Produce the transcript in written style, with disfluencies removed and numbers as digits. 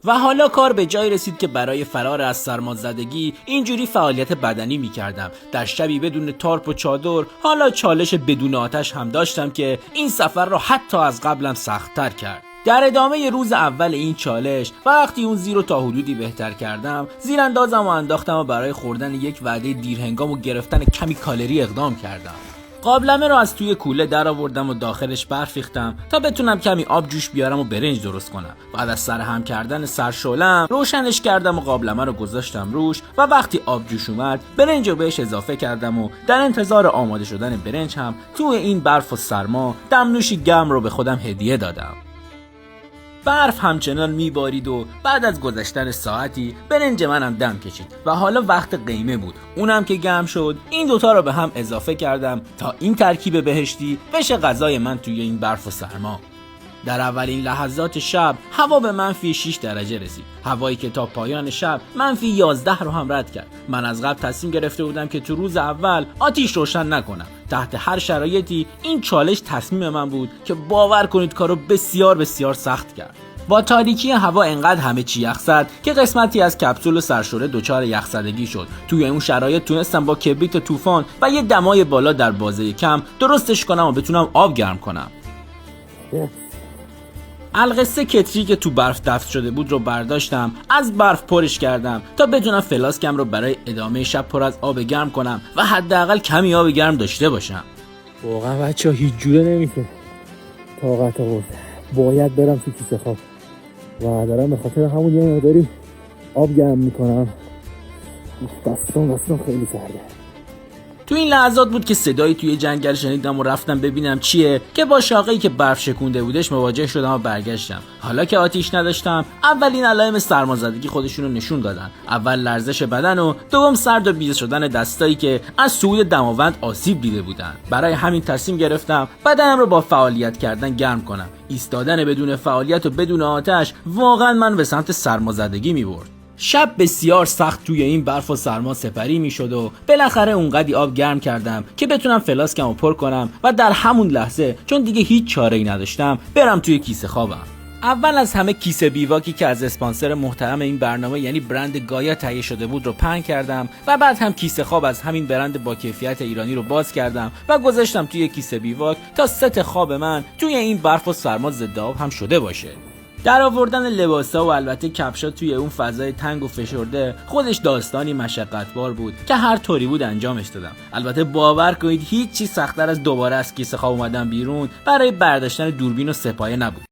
و حالا کار به جایی رسید که برای فرار از سرمازدگی اینجوری فعالیت بدنی میکردم. در شبی بدون تارپ و چادر، حالا چالش بدون آتش هم داشتم که این سفر را حتی از قبلم سخت‌تر کرد. در ادامه روز اول این چالش، وقتی اون زیر رو تا حدودی بهتر کردم، زیراندازم و انداختم و برای خوردن یک وعده دیرهنگام و گرفتن کمی کالری اقدام کردم. قابلمه رو از توی کوله در آوردم و داخلش برف ریختم تا بتونم کمی آب جوش بیارم و برنج درست کنم. بعد از سرهم کردن سرشعله‌ام روشنش کردم و قابلمه رو گذاشتم روش و وقتی آب جوش اومد برنج رو بهش اضافه کردم و در انتظار آماده شدن برنج هم توی این برف و سرما دمنوشی گرم رو به خودم هدیه دادم. برف همچنان میبارید و بعد از گذشتن ساعتی برنج منم دم کشید و حالا وقت قیمه بود. اونم که گرم شد، این دوتا رو به هم اضافه کردم تا این ترکیب بهشتی بشه غذای من توی این برف و سرما. در اولین لحظات شب هوا به -6 درجه رسید، هوایی که تا پایان شب -11 رو هم رد کرد. من از قبل تصمیم گرفته بودم که تو روز اول آتیش روشن نکنم. تحت هر شرایطی این چالش تصمیم من بود که باور کنید کارو بسیار بسیار سخت کرد. با تاریکی هوا انقدر همه چی یخ زد که قسمتی از کپسول و سرشوره دچار یخزدگی شد. توی اون شرایط تونستم با کبریت طوفان و یه دمای بالا در بازه کم درستش کنم و بتونم آب گرم کنم. القصه کتری که تو برف دفن شده بود رو برداشتم، از برف پرش کردم تا بتونم فلاسکم رو برای ادامه شب پر از آب گرم کنم و حداقل کمی آب گرم داشته باشم. واقعا بچه‌ها هیچ جوره نمیشه، طاقت آورد. باید برم تو کیسه خواب و دارم به خاطر همون یه مقداری آب گرم میکنم. دستم خیلی سرده. تو این لحظات بود که صدایی توی جنگل شنیدم و رفتم ببینم چیه که با شاقه‌ای که برف شکونده بودش مواجه شدم و برگشتم. حالا که آتیش نداشتم، اولین علائم سرمازدگی خودشونو نشون دادن. اول لرزش بدن و دوم سرد و بیضه شدن دستایی که از صعود دماوند آسیب دیده بودن. برای همین تصمیم گرفتم بدنم رو با فعالیت کردن گرم کنم. ایستادن بدون فعالیت و بدون آتش واقعا من به سمت سرمازدگی می‌برد. شب بسیار سخت توی این برف و سرما سپری میشد و بالاخره اونقدی آب گرم کردم که بتونم فلاسکم رو پر کنم و در همون لحظه چون دیگه هیچ چاره‌ای نداشتم برم توی کیسه خوابم. اول از همه کیسه بیواکی که از اسپانسر محترم این برنامه یعنی برند گایا تهیه شده بود رو پهن کردم و بعد هم کیسه خواب از همین برند با کیفیت ایرانی رو باز کردم و گذاشتم توی کیسه بیواک تا ست خواب من توی این برف و سرما ضد آب هم شده باشه. در آوردن لباسا و البته کفشا توی اون فضای تنگ و فشرده خودش داستانی مشقتبار بود که هر طوری بود انجامش دادم. البته باور کنید هیچ چیز سخت‌تر از دوباره از کیسه خواب اومدن بیرون برای برداشتن دوربین و سپایه نبود.